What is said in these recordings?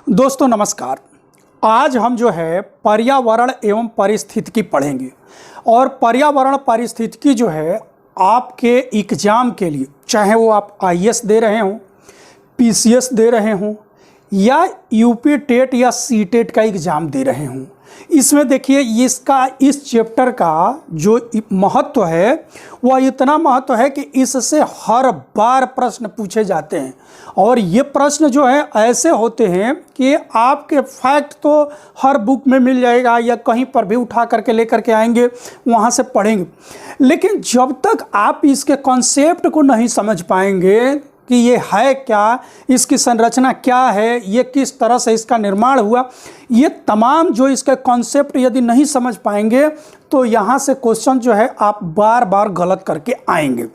दोस्तों नमस्कार। आज हम जो है पर्यावरण एवं पारिस्थितिकी पढ़ेंगे और पर्यावरण पारिस्थितिकी जो है आपके एग्जाम के लिए, चाहे वो आप आईएएस दे रहे हों, पीसीएस दे रहे हों या यूपी टेट या सीटेट का एग्ज़ाम दे रहे हों, इसमें देखिए इसका इस चैप्टर का जो महत्व है वह इतना महत्व है कि इससे हर बार प्रश्न पूछे जाते हैं। और ये प्रश्न जो है ऐसे होते हैं कि आपके फैक्ट तो हर बुक में मिल जाएगा या कहीं पर भी उठा करके लेकर के आएंगे, वहाँ से पढ़ेंगे, लेकिन जब तक आप इसके कॉन्सेप्ट को नहीं समझ पाएंगे कि ये है क्या, इसकी संरचना क्या है, ये किस तरह से इसका निर्माण हुआ, ये तमाम जो इसके कॉन्सेप्ट यदि नहीं समझ पाएंगे तो यहाँ से क्वेश्चन जो है आप बार बार गलत करके आएंगे।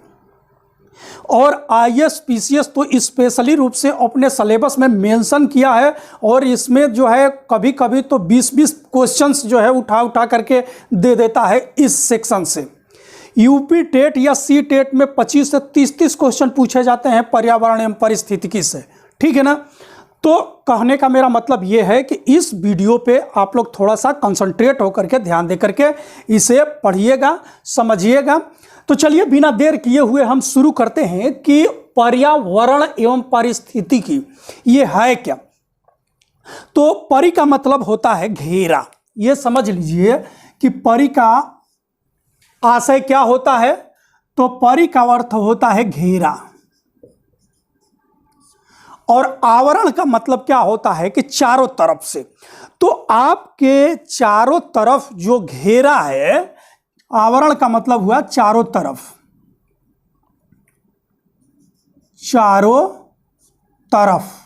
और आईएएस पीसीएस तो स्पेशली रूप से अपने सिलेबस में मेंशन किया है और इसमें जो है कभी कभी तो 20-20 क्वेश्चंस जो है उठा करके दे देता है इस सेक्शन से। यूपी टेट या सी टेट में 25 से 30 क्वेश्चन पूछे जाते हैं पर्यावरण एवं पारिस्थितिकी से, ठीक है ना। तो कहने का मेरा मतलब ये है कि इस वीडियो पे आप लोग थोड़ा सा कंसंट्रेट होकर के ध्यान दे करके इसे पढ़िएगा, समझिएगा। तो चलिए बिना देर किए हुए हम शुरू करते हैं कि पर्यावरण एवं पारिस्थितिकी ये है क्या। तो परि का मतलब होता है घेरा। ये समझ लीजिए कि परि का आशय क्या होता है, तो परि का अर्थ होता है घेरा और आवरण का मतलब क्या होता है कि चारों तरफ से। तो आपके चारों तरफ जो घेरा है, आवरण का मतलब हुआ चारों तरफ, चारों तरफ।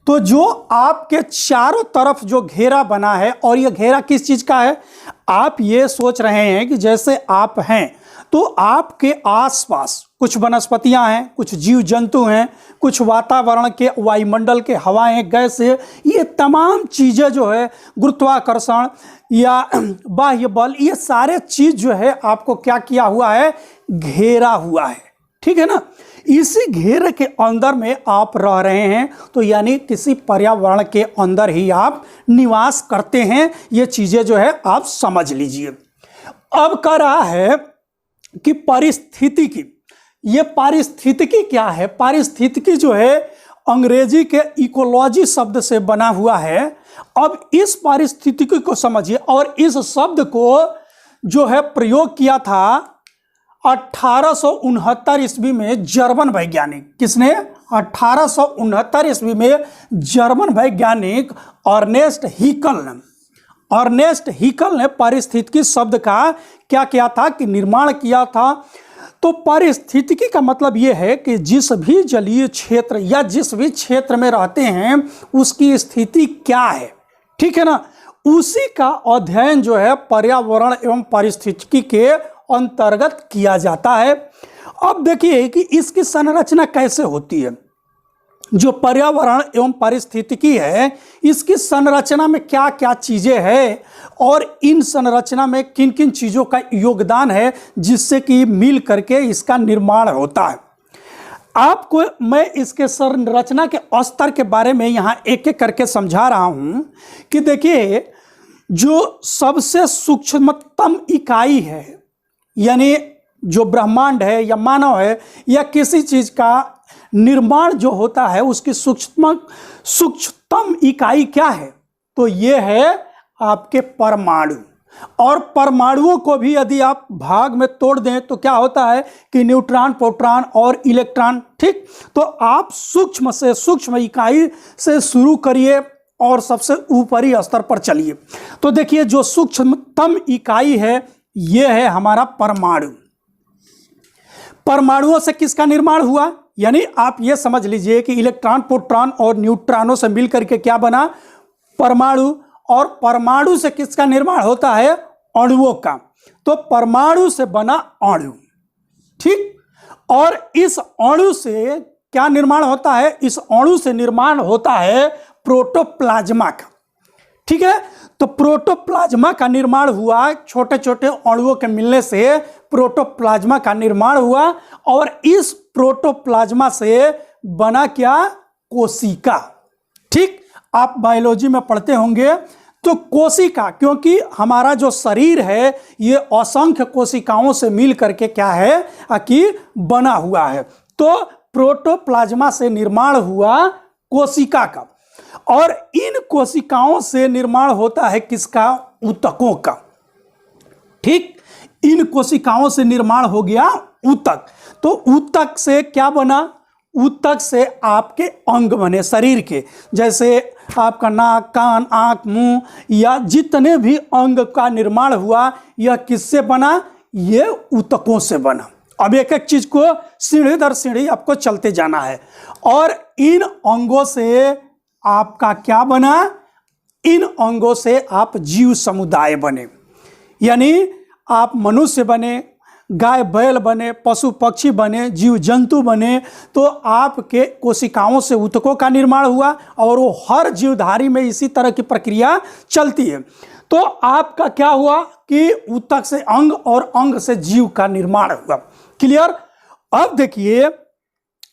तो जो आपके चारों तरफ जो घेरा बना है, और यह घेरा किस चीज का है, आप ये सोच रहे हैं कि जैसे आप हैं तो आपके आसपास कुछ वनस्पतियां हैं, कुछ जीव जंतु हैं, कुछ वातावरण के वायुमंडल के हवाएं, गैस, ये तमाम चीजें जो है, गुरुत्वाकर्षण या बाह्य बल, ये सारे चीज जो है आपको क्या किया हुआ है, घेरा हुआ है, ठीक है ना। इसी घेरे के अंदर में आप रह रहे हैं, तो यानी किसी पर्यावरण के अंदर ही आप निवास करते हैं। ये चीजें जो है आप समझ लीजिए। अब कह रहा है कि पारिस्थितिकी, ये पारिस्थितिकी क्या है। पारिस्थितिकी जो है अंग्रेजी के इकोलॉजी शब्द से बना हुआ है। अब इस पारिस्थितिकी को समझिए, और इस शब्द को जो है प्रयोग किया था 1869 ईस्वी में जर्मन वैज्ञानिक, किसने, 1869 ईस्वी में जर्मन वैज्ञानिक अर्नेस्ट हीकल ने पारिस्थितिकी शब्द का क्या किया था कि निर्माण किया था। तो पारिस्थितिकी का मतलब यह है कि जिस भी जलीय क्षेत्र या जिस भी क्षेत्र में रहते हैं उसकी स्थिति क्या है, ठीक है ना, उसी का अध्ययन जो है पर्यावरण एवं पारिस्थितिकी के अंतर्गत किया जाता है। अब देखिए कि इसकी संरचना कैसे होती है। जो पर्यावरण एवं पारिस्थितिकी है, इसकी संरचना में क्या क्या चीजें हैं और इन संरचना में किन किन चीजों का योगदान है जिससे कि मिल करके इसका निर्माण होता है। आपको मैं इसके संरचना के स्तर के बारे में यहाँ एक एक करके समझा रहा हूं कि देखिए, जो सबसे सूक्ष्मतम इकाई है, यानी जो ब्रह्मांड है या मानव है या किसी चीज का निर्माण जो होता है, उसकी सूक्ष्मतम इकाई क्या है, तो ये है आपके परमाणु। और परमाणुओं को भी यदि आप भाग में तोड़ दें तो क्या होता है कि न्यूट्रॉन, प्रोटॉन और इलेक्ट्रॉन, ठीक। तो आप सूक्ष्म से सूक्ष्म इकाई से शुरू करिए और सबसे ऊपरी स्तर पर चलिए। तो देखिए, जो सूक्ष्मतम इकाई है ये है हमारा परमाणु। परमाणुओं से किसका निर्माण हुआ, यानी आप ये समझ लीजिए कि इलेक्ट्रॉन, प्रोटॉन और न्यूट्रॉनों से मिलकर के क्या बना, परमाणु। और परमाणु से किसका निर्माण होता है, अणुओं का। तो परमाणु से बना अणु, ठीक। और इस अणु से क्या निर्माण होता है, इस अणु से निर्माण होता है प्रोटोप्लाज्मा का, ठीक है। तो प्रोटोप्लाज्मा का निर्माण हुआ, छोटे छोटे अणुओं के मिलने से प्रोटोप्लाज्मा का निर्माण हुआ। और इस प्रोटोप्लाज्मा से बना क्या, कोशिका, ठीक, आप बायोलॉजी में पढ़ते होंगे। तो कोशिका, क्योंकि हमारा जो शरीर है ये असंख्य कोशिकाओं से मिल करके क्या है कि बना हुआ है। तो प्रोटोप्लाज्मा से निर्माण हुआ कोशिका का, और इन कोशिकाओं से निर्माण होता है किसका? ऊतकों का। ठीक, इन कोशिकाओं से निर्माण हो गया ऊतक। तो ऊतक से क्या बना? ऊतक से आपके अंग बने शरीर के, जैसे आपका नाक, कान, आंख, मुंह, या जितने भी अंग का निर्माण हुआ यह किससे बना? ये ऊतकों से बना। अब एक एक चीज को सीढ़ी दर सीढ़ी आपको चलते जाना है। और इन अंगों से आपका क्या बना? इन अंगों से आप जीव समुदाय बने, यानी आप मनुष्य बने, गाय बैल बने, पशु पक्षी बने, जीव जंतु बने। तो आपके कोशिकाओं से ऊतकों का निर्माण हुआ, और वो हर जीवधारी में इसी तरह की प्रक्रिया चलती है। तो आपका क्या हुआ कि ऊतक से अंग और अंग से जीव का निर्माण हुआ। क्लियर? अब देखिए,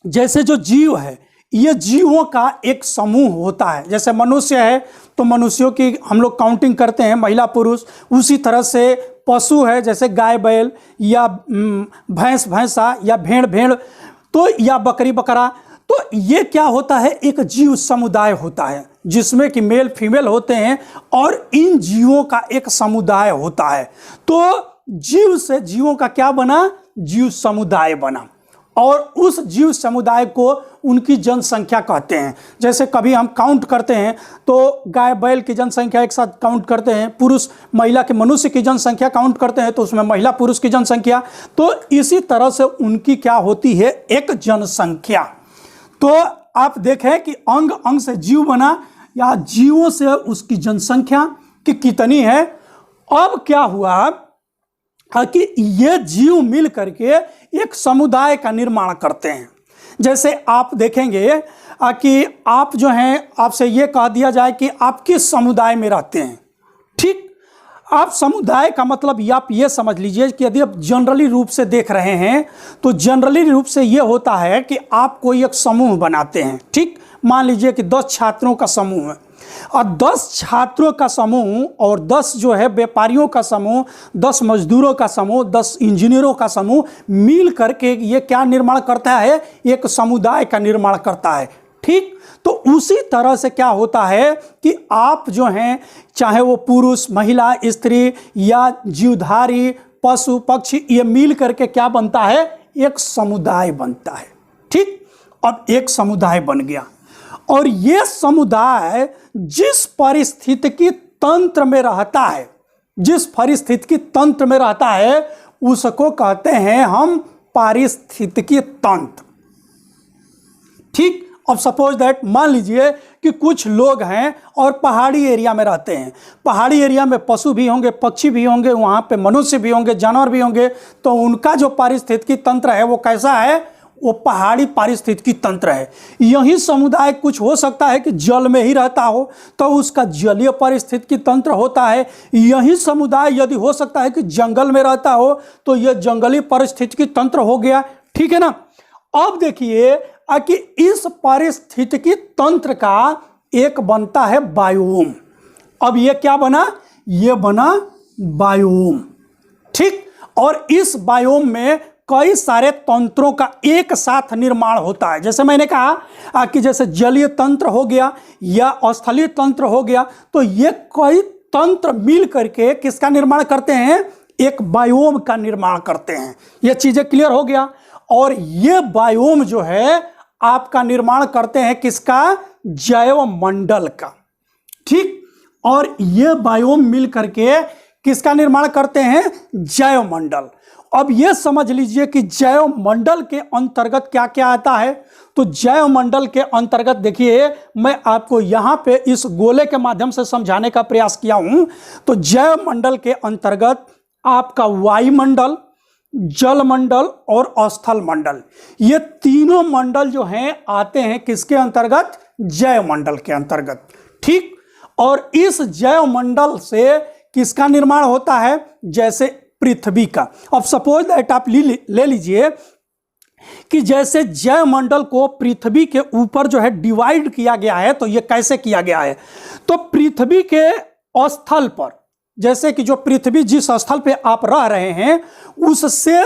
जैसे जो जीव है ये जीवों का एक समूह होता है। जैसे मनुष्य है तो मनुष्यों की हम लोग काउंटिंग करते हैं, महिला पुरुष। उसी तरह से पशु है, जैसे गाय बैल, या भैंस भैंसा, या भेड़ भेड़, तो या बकरी बकरा। तो ये क्या होता है? एक जीव समुदाय होता है जिसमें कि मेल फीमेल होते हैं, और इन जीवों का एक समुदाय होता है। तो जीव से जीवों का क्या बना? जीव समुदाय बना। और उस जीव समुदाय को उनकी जनसंख्या कहते हैं। जैसे कभी हम काउंट करते हैं तो गाय बैल की जनसंख्या एक साथ काउंट करते हैं, पुरुष महिला के मनुष्य की जनसंख्या काउंट करते हैं तो उसमें महिला पुरुष की जनसंख्या। तो इसी तरह से उनकी क्या होती है? एक जनसंख्या। तो आप देखें कि अंग अंग से जीव बना, या जीवों से उसकी जनसंख्या कि कितनी है। अब क्या हुआ कि ये जीव मिल करके एक समुदाय का निर्माण करते हैं। जैसे आप देखेंगे कि आप जो हैं, आपसे ये कह दिया जाए कि आप किस समुदाय में रहते हैं। ठीक, आप समुदाय का मतलब आप ये समझ लीजिए कि यदि आप जनरली रूप से देख रहे हैं तो जनरली रूप से ये होता है कि आप कोई एक समूह बनाते हैं। ठीक, मान लीजिए कि 10 छात्रों का समूह है, और 10 छात्रों का समूह, और 10 जो है व्यापारियों का समूह, 10 मजदूरों का समूह, 10 इंजीनियरों का समूह मिल करके ये क्या निर्माण करता है? एक समुदाय का निर्माण करता है। ठीक, तो उसी तरह से क्या होता है कि आप जो हैं, चाहे वो पुरुष, महिला, स्त्री, या जीवधारी, पशु पक्षी, ये मिल करके क्या बनता है? एक समुदाय बनता है। ठीक, अब एक समुदाय बन गया, और ये समुदाय जिस परिस्थितिकी तंत्र में रहता है, जिस परिस्थितिकी तंत्र में रहता है उसको कहते हैं हम पारिस्थितिकी तंत्र। ठीक, अब सपोज दैट मान लीजिए कि कुछ लोग हैं और पहाड़ी एरिया में रहते हैं। पहाड़ी एरिया में पशु भी होंगे, पक्षी भी होंगे, वहाँ पे मनुष्य भी होंगे, जानवर भी होंगे। तो उनका जो पारिस्थितिकी तंत्र है वो कैसा है? वो पहाड़ी पारिस्थितिकी तंत्र है। यही समुदाय कुछ हो सकता है कि जल में ही रहता हो तो उसका जलीय पारिस्थितिकी तंत्र होता है। यही समुदाय यदि हो सकता है कि जंगल में रहता हो तो यह जंगली पारिस्थितिकी तंत्र हो गया। ठीक है ना? अब देखिए कि इस पारिस्थितिकी तंत्र का एक बनता है बायोम। अब ये क्या बना? ये बना बायोम। ठीक, और इस बायोम में कई सारे तंत्रों का एक साथ निर्माण होता है। जैसे मैंने कहा कि जैसे जलीय तंत्र हो गया या स्थलीय तंत्र हो गया, तो ये कई तंत्र मिल करके किसका निर्माण करते हैं? एक बायोम का निर्माण करते हैं। ये चीजें क्लियर हो गया। और ये बायोम जो है आपका निर्माण करते हैं किसका? जैव मंडल का। ठीक, और ये बायोम मिल करके किसका निर्माण करते हैं? जैव मंडल। अब ये समझ लीजिए कि जैव मंडल के अंतर्गत क्या क्या आता है। तो जैव मंडल के अंतर्गत देखिए, मैं आपको यहाँ पे इस गोले के माध्यम से समझाने का प्रयास किया हूँ। तो जैव मंडल के अंतर्गत आपका वायुमंडल, जल मंडल और स्थल मंडल, ये तीनों मंडल जो हैं आते हैं किसके अंतर्गत? जैव मंडल के अंतर्गत। ठीक, और इस जैव मंडल से किसका निर्माण होता है? जैसे पृथ्वी का। अब सपोज दैट आप ले लीजिए कि जैसे जयमंडल को पृथ्वी के ऊपर जो है डिवाइड किया गया है, तो ये कैसे किया गया है? तो पृथ्वी के स्थल पर, जैसे कि जो पृथ्वी जिस स्थल पे आप रह रहे हैं उससे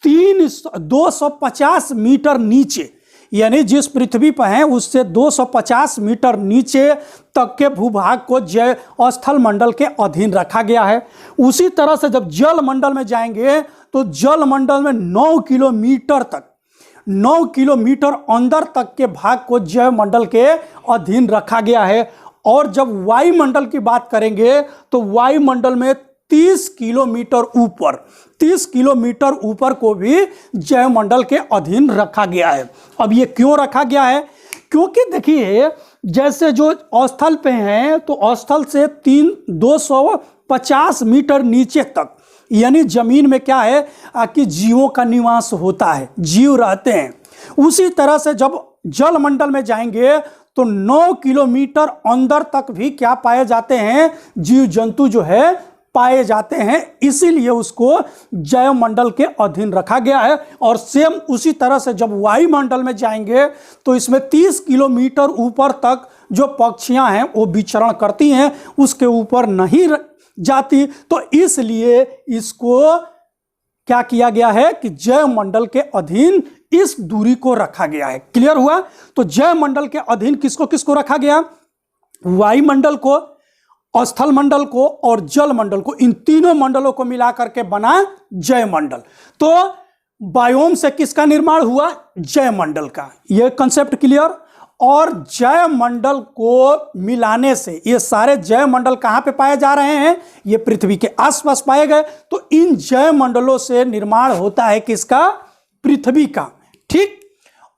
250 मीटर नीचे, यानी जिस पृथ्वी पर हैं उससे 250 मीटर नीचे तक के भूभाग को जय स्थल मंडल के अधीन रखा गया है। उसी तरह से जब जल मंडल में जाएंगे तो जल मंडल में 9 किलोमीटर तक, 9 किलोमीटर अंदर तक के भाग को जय मंडल के अधीन रखा गया है। और जब वायुमंडल की बात करेंगे तो वायुमंडल में 30 किलोमीटर ऊपर, 30 किलोमीटर ऊपर को भी जयमंडल के अधीन रखा गया है। अब ये क्यों रखा गया है? क्योंकि देखिए जैसे जो स्थल पे हैं तो स्थल से 250 मीटर नीचे तक, यानी जमीन में क्या है कि जीवों का निवास होता है, जीव रहते हैं। उसी तरह से जब जल मंडल में जाएंगे तो 9 किलोमीटर अंदर तक भी क्या पाए जाते हैं? जीव जंतु जो है पाए जाते हैं, इसीलिए उसको जयमंडल के अधीन रखा गया है। और सेम उसी तरह से जब वायुमंडल में जाएंगे तो इसमें 30 किलोमीटर ऊपर तक जो पक्षियां हैं वो विचरण करती हैं, उसके ऊपर नहीं जाती, तो इसलिए इसको क्या किया गया है कि जयमंडल के अधीन इस दूरी को रखा गया है। क्लियर हुआ? तो जयमंडल के अधीन किसको किसको रखा गया? वायुमंडल को, स्थल मंडल को और जल मंडल को, इन तीनों मंडलों को मिला करके बना जयमंडल। तो बायोम से किसका निर्माण हुआ? जयमंडल का। यह कंसेप्ट क्लियर? और जयमंडल को मिलाने से ये सारे जयमंडल कहां पे पाए जा रहे हैं? ये पृथ्वी के आसपास पाए गए। तो इन जयमंडलों से निर्माण होता है किसका? पृथ्वी का। ठीक,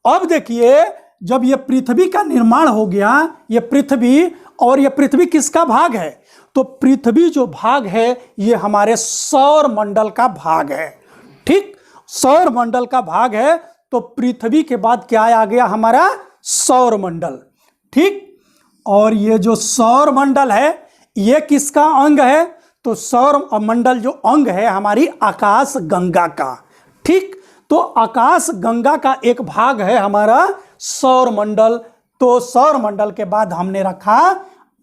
अब देखिए जब ये पृथ्वी का निर्माण हो गया, ये पृथ्वी, और ये पृथ्वी किसका भाग है? तो पृथ्वी जो भाग है ये हमारे सौर मंडल का भाग है। ठीक, सौर मंडल का भाग है। तो पृथ्वी के बाद क्या आ गया? हमारा सौर मंडल। ठीक, और ये जो सौर मंडल है ये किसका अंग है? तो सौर मंडल जो अंग है हमारी आकाश गंगा का। ठीक, तो आकाश गंगा का एक भाग है हमारा सौर मंडल। तो सौर मंडल के बाद हमने रखा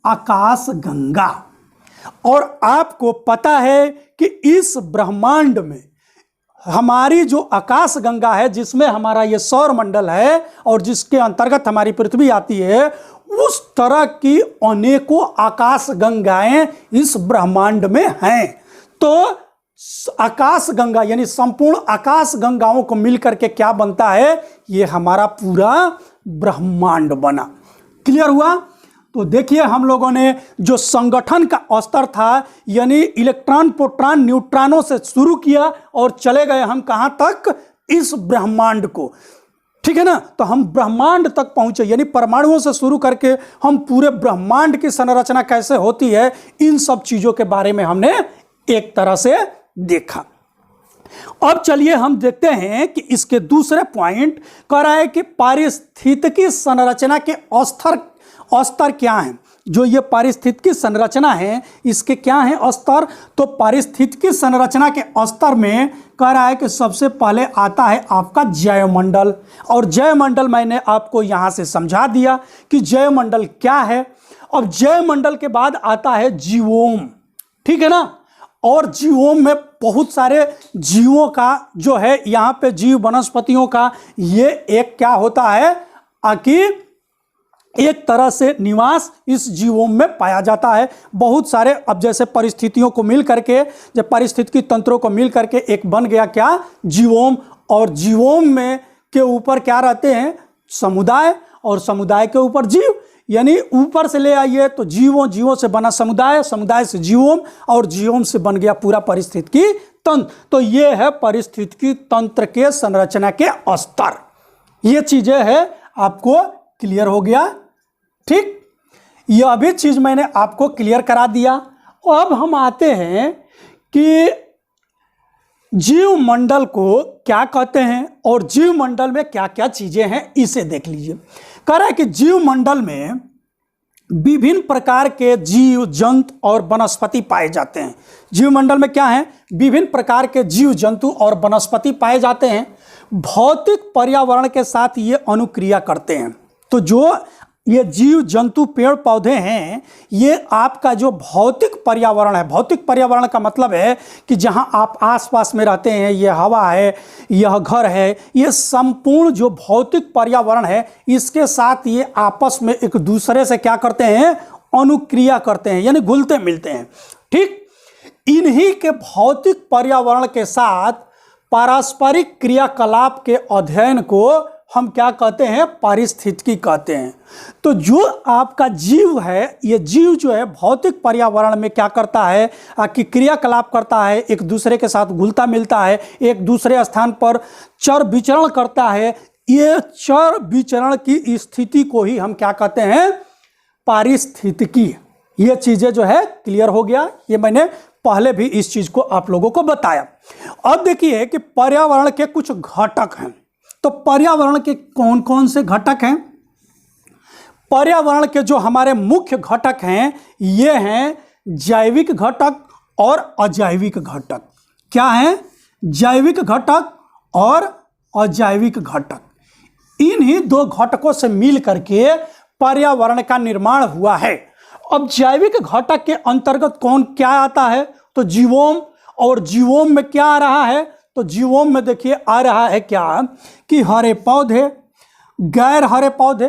आकाश गंगा। और आपको पता है कि इस ब्रह्मांड में हमारी जो आकाश गंगा है, जिसमें हमारा ये सौर मंडल है और जिसके अंतर्गत हमारी पृथ्वी आती है, उस तरह की अनेकों आकाश गंगाएं इस ब्रह्मांड में हैं। तो आकाश गंगा यानी संपूर्ण आकाश गंगाओं को मिलकर के क्या बनता है? ये हमारा पूरा ब्रह्मांड बना। क्लियर हुआ? तो देखिए हम लोगों ने जो संगठन का स्तर था, यानी इलेक्ट्रॉन, प्रोटॉन, न्यूट्रॉनों से शुरू किया और चले गए हम कहां तक? इस ब्रह्मांड को। ठीक है ना? तो हम ब्रह्मांड तक पहुंचे, यानी परमाणुओं से शुरू करके हम पूरे ब्रह्मांड की संरचना कैसे होती है, इन सब चीजों के बारे में हमने एक तरह से देखा। अब चलिए हम देखते हैं कि इसके दूसरे पॉइंट कह रहा है कि पारिस्थितिकी संरचना के स्तर क्या हैं। जो ये पारिस्थितिकी संरचना है इसके क्या हैं स्तर? तो पारिस्थितिकी संरचना के स्तर में कह रहा है कि सबसे पहले आता है आपका जयमंडल। और जयमंडल मैंने आपको यहां से समझा दिया कि जयमंडल क्या है। अब जयमंडल के बाद आता है जीवोम। ठीक है ना? और जीवों में बहुत सारे जीवों का जो है यहाँ पे जीव वनस्पतियों का ये एक क्या होता है कि एक तरह से निवास इस जीवों में पाया जाता है। बहुत सारे, अब जैसे परिस्थितियों को मिल करके, जब पारिस्थितिकी तंत्रों को मिल करके एक बन गया क्या? जीवोम। और जीवोम में के ऊपर क्या रहते हैं? समुदाय, और समुदाय के ऊपर जीव, यानी ऊपर से ले आइए तो जीवों से बना समुदाय, समुदाय से जीवोम, और जीवोम से बन गया पूरा पारिस्थितिकी तंत्र। तो ये है पारिस्थितिकी तंत्र के संरचना के स्तर। ये चीजें हैं, आपको क्लियर हो गया? ठीक, यह भी चीज मैंने आपको क्लियर करा दिया। अब हम आते हैं कि जीव मंडल को क्या कहते हैं और जीव मंडल में क्या क्या चीजें हैं, इसे देख लीजिए। कह रहा है कि जीव मंडल में विभिन्न प्रकार के जीव जंतु और वनस्पति पाए जाते हैं। जीव मंडल में क्या है? विभिन्न प्रकार के जीव जंतु और वनस्पति पाए जाते हैं। भौतिक पर्यावरण के साथ ये अनुक्रिया करते हैं। तो जो ये जीव जंतु पेड़ पौधे हैं, ये आपका जो भौतिक पर्यावरण है, भौतिक पर्यावरण का मतलब है कि जहां आप आसपास में रहते हैं, ये हवा है, यह घर है, ये संपूर्ण जो भौतिक पर्यावरण है, इसके साथ ये आपस में एक दूसरे से क्या करते हैं, अनुक्रिया करते हैं, यानी घुलते मिलते हैं। ठीक, इन्हीं के भौतिक पर्यावरण के साथ पारस्परिक क्रियाकलाप के अध्ययन को हम क्या कहते हैं, पारिस्थितिकी कहते हैं। तो जो आपका जीव है, ये जीव जो है भौतिक पर्यावरण में क्या करता है कि क्रियाकलाप करता है, एक दूसरे के साथ घुलता मिलता है, एक दूसरे स्थान पर चर विचरण करता है। ये चर विचरण की स्थिति को ही हम क्या कहते हैं, पारिस्थितिकी। ये चीजें जो है क्लियर हो गया, ये मैंने पहले भी इस चीज को आप लोगों को बताया। अब देखिए कि पर्यावरण के कुछ घटक हैं। तो पर्यावरण के कौन कौन से घटक हैं? पर्यावरण के जो हमारे मुख्य घटक हैं, ये हैं जैविक घटक और अजैविक घटक। क्या हैं? जैविक घटक और अजैविक घटक। इन्हीं दो घटकों से मिल करके पर्यावरण का निर्माण हुआ है। अब जैविक घटक के अंतर्गत कौन क्या आता है? तो जीवोम। और जीवोम में क्या आ रहा है? तो जीवोम में देखिए आ रहा है क्या कि हरे पौधे, गैर हरे पौधे।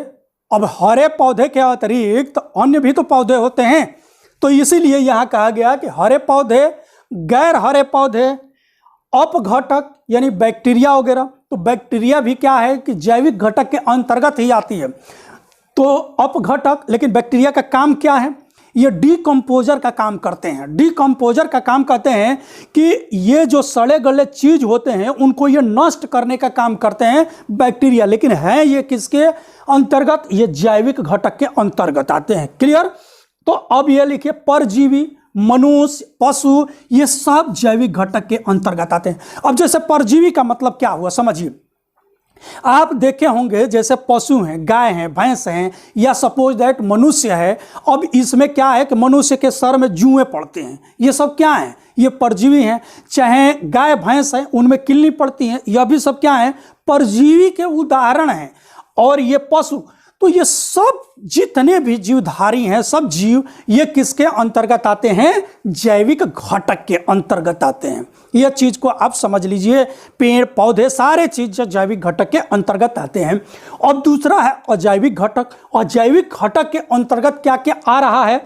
अब हरे पौधे के अतिरिक्त अन्य भी तो पौधे होते हैं, तो इसीलिए यहाँ कहा गया कि हरे पौधे, गैर हरे पौधे, अपघटक यानी बैक्टीरिया वगैरह। तो बैक्टीरिया भी क्या है कि जैविक घटक के अंतर्गत ही आती है। तो अपघटक, लेकिन बैक्टीरिया का काम क्या है? ये डिकम्पोजर का काम करते हैं। डिकम्पोजर का काम करते हैं कि ये जो सड़े गले चीज होते हैं उनको ये नष्ट करने का काम करते हैं बैक्टीरिया। लेकिन है ये किसके अंतर्गत? ये जैविक घटक के अंतर्गत आते हैं। क्लियर? तो अब ये लिखिए परजीवी, मनुष्य, पशु, ये सब जैविक घटक के अंतर्गत आते हैं। अब जैसे परजीवी का मतलब क्या हुआ समझिए। आप देखे होंगे जैसे पशु हैं, गाय हैं, भैंस हैं, या सपोज दैट मनुष्य है। अब इसमें क्या है कि मनुष्य के सर में जुएं पड़ते हैं। ये सब क्या है? ये परजीवी हैं। चाहे गाय भैंस है, उनमें किल्ली पड़ती हैं, यह भी सब क्या है? परजीवी के उदाहरण हैं। और ये पशु, तो ये सब जितने भी जीवधारी हैं, सब जीव, ये किसके अंतर्गत आते हैं? जैविक घटक के अंतर्गत आते हैं। यह चीज को आप समझ लीजिए। पेड़ पौधे सारे चीज जैविक घटक के अंतर्गत आते हैं। अब दूसरा है अजैविक घटक। अजैविक घटक के अंतर्गत क्या क्या आ रहा है?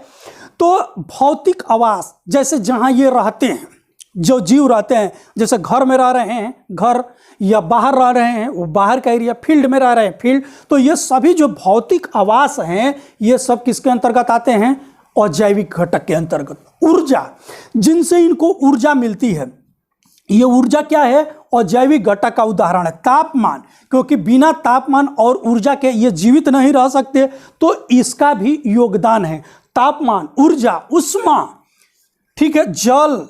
तो भौतिक आवास, जैसे जहां ये रहते हैं, जो जीव रहते हैं, जैसे घर में रह रहे हैं, घर, या बाहर रह रहे हैं, वो बाहर का एरिया, फील्ड में रह रहे हैं, फील्ड। तो ये सभी जो भौतिक आवास हैं, ये सब किसके अंतर्गत आते हैं? अजैविक घटक के अंतर्गत। ऊर्जा, जिनसे इनको ऊर्जा मिलती है, ये ऊर्जा क्या है? अजैविक घटक का उदाहरण है। तापमान, क्योंकि बिना तापमान और ऊर्जा के ये जीवित नहीं रह सकते, तो इसका भी योगदान है। तापमान, ऊर्जा, उष्मा, ठीक है, जल,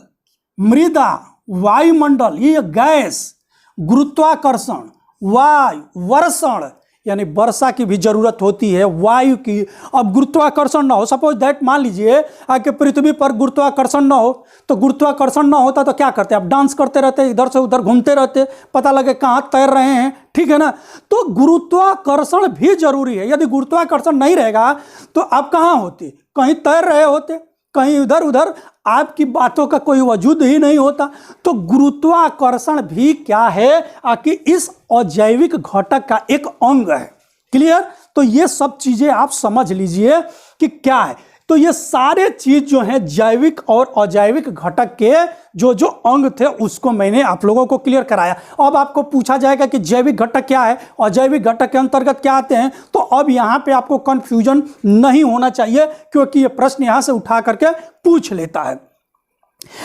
मृदा, वायुमंडल, ये गैस, गुरुत्वाकर्षण, वायु, वर्षण, यानी वर्षा की भी जरूरत होती है, वायु की। अब गुरुत्वाकर्षण ना हो, सपोज दैट मान लीजिए कि पृथ्वी पर गुरुत्वाकर्षण ना हो, तो गुरुत्वाकर्षण ना होता तो क्या करते? आप डांस करते रहते, इधर से उधर घूमते रहते, पता लगे कहाँ तैर रहे हैं, ठीक है ना। तो गुरुत्वाकर्षण भी जरूरी है। यदि गुरुत्वाकर्षण नहीं रहेगा तो आप कहाँ होते? कहीं तैर रहे होते, कहीं इधर उधर, आपकी बातों का कोई वजूद ही नहीं होता। तो गुरुत्वाकर्षण भी क्या है कि इस अजैविक घटक का एक अंग है। क्लियर? तो ये सब चीजें आप समझ लीजिए कि क्या है। तो ये सारे चीज जो हैं जैविक और अजैविक घटक के जो जो अंग थे, उसको मैंने आप लोगों को क्लियर कराया। अब आपको पूछा जाएगा कि जैविक घटक क्या है, अजैविक घटक के अंतर्गत क्या आते हैं, तो अब यहाँ पे आपको कंफ्यूजन नहीं होना चाहिए, क्योंकि ये प्रश्न यहाँ से उठा करके पूछ लेता है।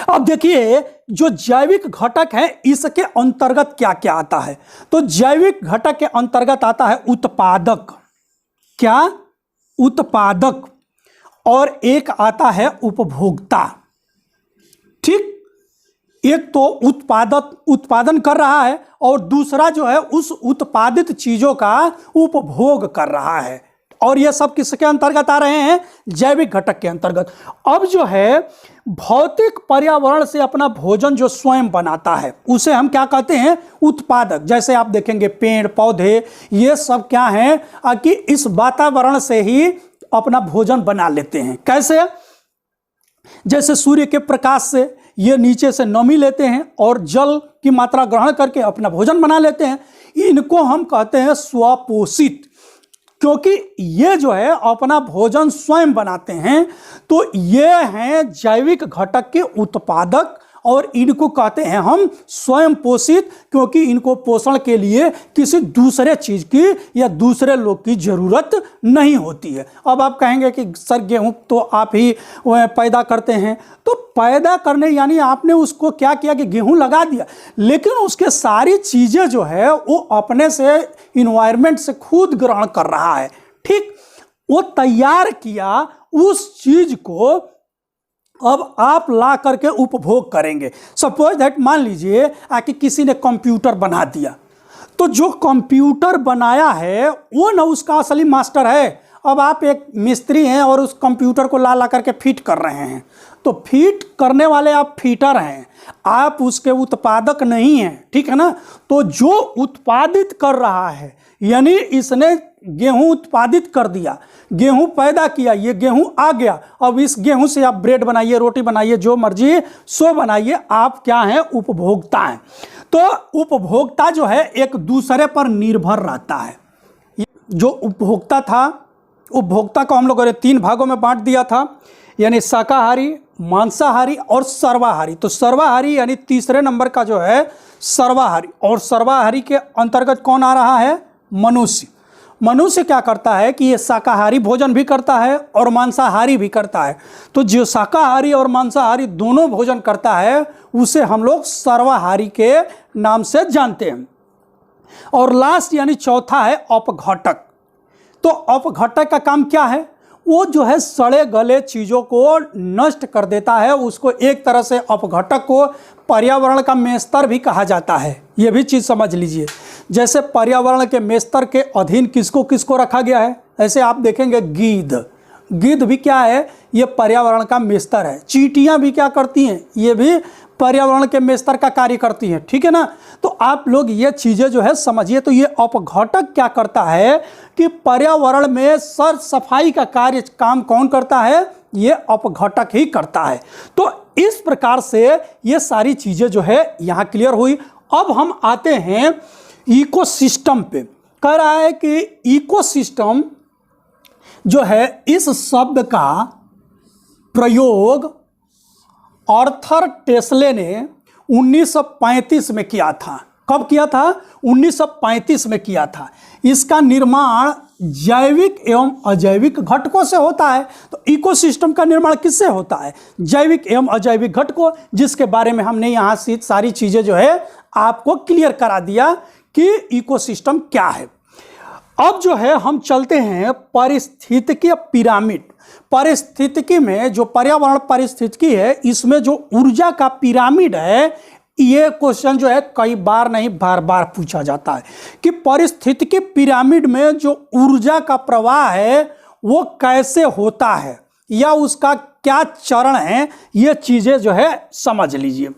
अब देखिए जो जैविक घटक है, इसके अंतर्गत क्या क्या आता है? तो जैविक घटक के अंतर्गत आता है उत्पादक। क्या? उत्पादक। और एक आता है उपभोक्ता। ठीक, एक तो उत्पादन कर रहा है, और दूसरा जो है उस उत्पादित चीजों का उपभोग कर रहा है। और ये सब किसके अंतर्गत आ रहे हैं? जैविक घटक के अंतर्गत। अब जो है भौतिक पर्यावरण से अपना भोजन जो स्वयं बनाता है उसे हम क्या कहते हैं? उत्पादक। जैसे आप देखेंगे पेड़ पौधे ये सब क्या हैं कि इस वातावरण से ही अपना भोजन बना लेते हैं। कैसे? जैसे सूर्य के प्रकाश से ये नीचे से नमी लेते हैं और जल की मात्रा ग्रहण करके अपना भोजन बना लेते हैं। इनको हम कहते हैं स्वपोषित, क्योंकि ये जो है अपना भोजन स्वयं बनाते हैं। तो ये हैं जैविक घटक के उत्पादक और इनको कहते हैं हम स्वयं पोषित, क्योंकि इनको पोषण के लिए किसी दूसरे चीज की या दूसरे लोग की जरूरत नहीं होती है। अब आप कहेंगे कि सर गेहूं तो आप ही पैदा करते हैं, तो पैदा करने यानी आपने उसको क्या किया कि गेहूं लगा दिया, लेकिन उसके सारी चीजें जो है वो अपने से इन्वायरमेंट से खुद ग्रहण कर रहा है। ठीक, वो तैयार किया उस चीज को अब आप ला करके उपभोग करेंगे। सपोज दैट मान लीजिए कि किसी ने कंप्यूटर बना दिया, तो जो कंप्यूटर बनाया है वो ना उसका असली मास्टर है। अब आप एक मिस्त्री हैं और उस कंप्यूटर को ला करके फिट कर रहे हैं, तो फिट करने वाले आप फिटर हैं, आप उसके उत्पादक नहीं हैं। ठीक है ना? तो जो उत्पादित कर रहा है यानी इसने गेहूं उत्पादित कर दिया, गेहूं पैदा किया, ये गेहूं आ गया, अब इस गेहूं से आप ब्रेड बनाइए, रोटी बनाइए, जो मर्जी सो बनाइए, आप क्या हैं? उपभोक्ता हैं। तो उपभोक्ता जो है एक दूसरे पर निर्भर रहता है। जो उपभोक्ता था, उपभोक्ता को हम लोगों ने 3 भागों में बांट दिया था, यानी शाकाहारी, मांसाहारी और सर्वाहारी। तो सर्वाहारी यानी तीसरे नंबर का जो है सर्वाहारी, और सर्वाहारी के अंतर्गत कौन आ रहा है? मनुष्य। मनुष्य क्या करता है कि ये शाकाहारी भोजन भी करता है और मांसाहारी भी करता है। तो जो शाकाहारी और मांसाहारी दोनों भोजन करता है उसे हम लोग सर्वाहारी के नाम से जानते हैं। और लास्ट यानी चौथा है अपघटक। तो अपघटक का काम क्या है? वो जो है सड़े गले चीज़ों को नष्ट कर देता है। उसको एक तरह से अपघटक को पर्यावरण का मेस्तर भी कहा जाता है। ये भी चीज़ समझ लीजिए। जैसे पर्यावरण के मेस्तर के अधीन किसको किसको रखा गया है, ऐसे आप देखेंगे गीध, गिद्ध भी क्या है? ये पर्यावरण का मेस्तर है। चींटियां भी क्या करती हैं? ये भी पर्यावरण के मेस्तर का कार्य करती हैं। ठीक है ना? तो आप लोग ये चीज़ें जो है समझिए। तो ये अपघटक क्या करता है कि पर्यावरण में सर सफाई का कार्य काम कौन करता है? ये अपघटक ही करता है। तो इस प्रकार से ये सारी चीज़ें जो है यहाँ क्लियर हुई। अब हम आते हैं इकोसिस्टम पे। कह रहा है कि इकोसिस्टम जो है इस शब्द का प्रयोग आर्थर टेस्ले ने 1935 में किया था। कब किया था? 1935 में किया था। इसका निर्माण जैविक एवं अजैविक घटकों से होता है। तो इकोसिस्टम का निर्माण किससे होता है? जैविक एवं अजैविक घटकों, जिसके बारे में हमने यहाँ से सारी चीज़ें जो है आपको क्लियर करा दिया कि इकोसिस्टम क्या है। अब जो है हम चलते हैं पारिस्थितिकी पिरामिड। पारिस्थितिकी में जो पर्यावरण पारिस्थितिकी है, इसमें जो ऊर्जा का पिरामिड है, ये क्वेश्चन जो है कई बार नहीं बार बार पूछा जाता है कि पारिस्थितिकी पिरामिड में जो ऊर्जा का प्रवाह है वो कैसे होता है या उसका क्या चरण है, ये चीजें जो है समझ लीजिए।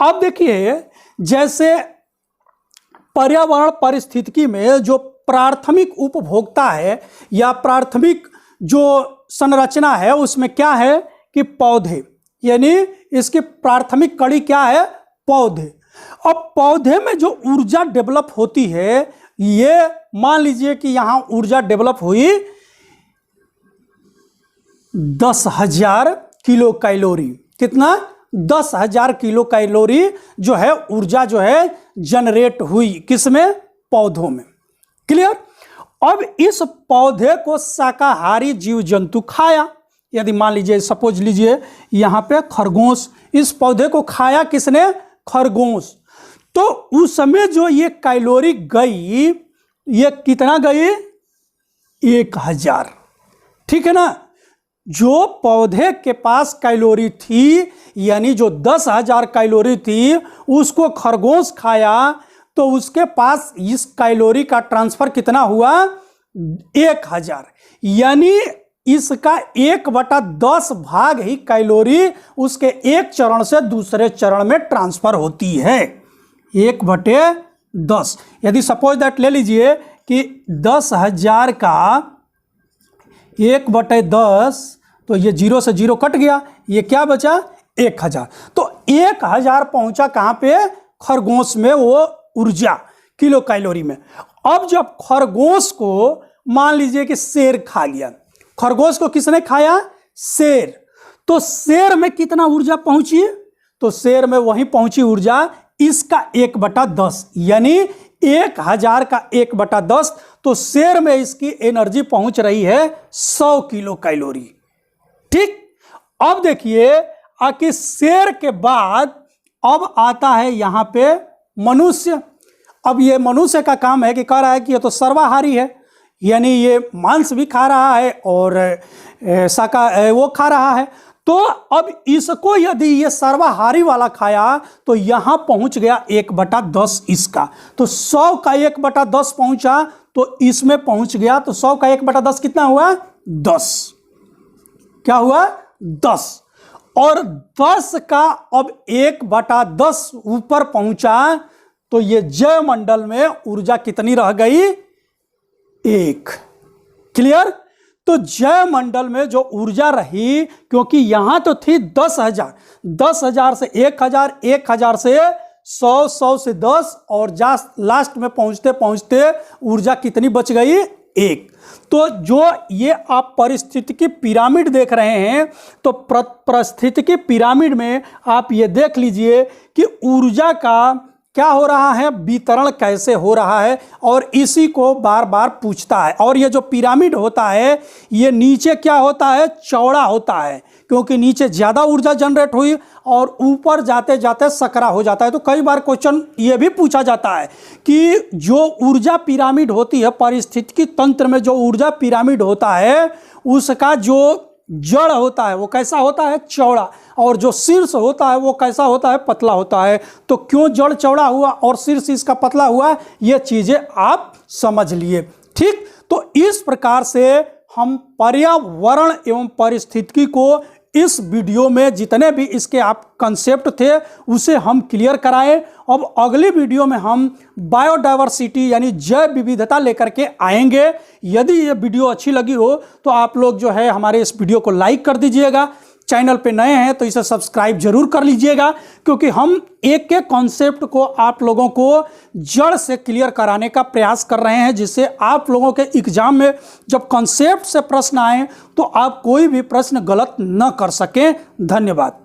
अब देखिए, जैसे पर्यावरण पारिस्थितिकी में जो प्राथमिक उपभोक्ता है या प्राथमिक जो संरचना है उसमें क्या है कि पौधे, यानी इसकी प्राथमिक कड़ी क्या है? पौधे। अब पौधे में जो ऊर्जा डेवलप होती है, ये मान लीजिए कि यहां ऊर्जा डेवलप हुई 10,000 किलो कैलोरी। कितना? 10,000 किलो कैलोरी जो है ऊर्जा जो है जनरेट हुई किसमें? पौधों में। क्लियर? अब इस पौधे को शाकाहारी जीव जंतु खाया। यदि मान लीजिए, सपोज लीजिए यहाँ पे खरगोश, इस पौधे को खाया किसने? खरगोश। तो उस समय जो ये कैलोरी गई, ये कितना गई? 1,000। ठीक है ना? जो पौधे के पास कैलोरी थी, यानी जो 10,000 कैलोरी थी, उसको खरगोश खाया तो उसके पास इस कैलोरी का ट्रांसफर कितना हुआ? 1,000। यानी इसका 1/10 भाग ही कैलोरी उसके एक चरण से दूसरे चरण में ट्रांसफर होती है। 1/10। यदि सपोज दैट ले लीजिए कि 10,000 का 1/10, तो ये 0 से 0 कट गया, ये क्या बचा 1000। तो 1000 पहुंचा कहाँ पे, खरगोश में वो ऊर्जा किलो कैलोरी में। अब जब खरगोश को मान लीजिए कि शेर खा लिया, खरगोश को किसने खाया, शेर, तो शेर में कितना ऊर्जा पहुंची, तो शेर में वही पहुंची ऊर्जा इसका 1/10, यानी 1000 का 1/10, तो शेर में इसकी एनर्जी पहुंच रही है 100 किलो कैलोरी। ठीक, अब देखिए कि शेर के बाद अब आता है यहां पे मनुष्य। अब ये मनुष्य का काम है कि कह रहा है कि ये तो सर्वाहारी है, यानी ये मांस भी खा रहा है और वो खा रहा है। तो अब इसको यदि ये सर्वाहारी वाला खाया तो यहां पहुंच गया 1/10 इसका, तो 100 का 1/10 पहुंचा तो इसमें पहुंच गया, तो 100 का 1/10 कितना हुआ, 10। क्या हुआ, 10। और 10 का अब 1/10 ऊपर पहुंचा तो ये जय मंडल में ऊर्जा कितनी रह गई, 1। क्लियर। तो जय मंडल में जो ऊर्जा रही, क्योंकि यहां तो थी 10,000, 10,000 से 1,000, 1,000 से 100, 100 से 10, और लास्ट में पहुंचते पहुंचते ऊर्जा कितनी बच गई, 1। तो जो ये आप परिस्थितिकी पिरामिड देख रहे हैं, तो परिस्थितिकी पिरामिड में आप ये देख लीजिए कि ऊर्जा का क्या हो रहा है, वितरण कैसे हो रहा है, और इसी को बार बार पूछता है। और ये जो पिरामिड होता है ये नीचे क्या होता है, चौड़ा होता है, क्योंकि नीचे ज़्यादा ऊर्जा जनरेट हुई और ऊपर जाते जाते सकरा हो जाता है। तो कई बार क्वेश्चन ये भी पूछा जाता है कि जो ऊर्जा पिरामिड होती है, पारिस्थितिकी तंत्र में जो ऊर्जा पिरामिड होता है उसका जो जड़ होता है वो कैसा होता है, चौड़ा, और जो शीर्ष होता है वो कैसा होता है, पतला होता है। तो क्यों जड़ चौड़ा हुआ और शीर्ष इसका पतला हुआ, ये चीजें आप समझ लिए। ठीक, तो इस प्रकार से हम पर्यावरण एवं पारिस्थितिकी को इस वीडियो में जितने भी इसके आप कंसेप्ट थे उसे हम क्लियर कराएं। अब अगली वीडियो में हम बायोडायवर्सिटी यानी जैव विविधता लेकर के आएंगे। यदि ये वीडियो अच्छी लगी हो तो आप लोग जो है हमारे इस वीडियो को लाइक कर दीजिएगा, चैनल पे नए हैं तो इसे सब्सक्राइब जरूर कर लीजिएगा, क्योंकि हम एक एक कॉन्सेप्ट को आप लोगों को जड़ से क्लियर कराने का प्रयास कर रहे हैं, जिससे आप लोगों के एग्जाम में जब कॉन्सेप्ट से प्रश्न आए तो आप कोई भी प्रश्न गलत न कर सकें। धन्यवाद।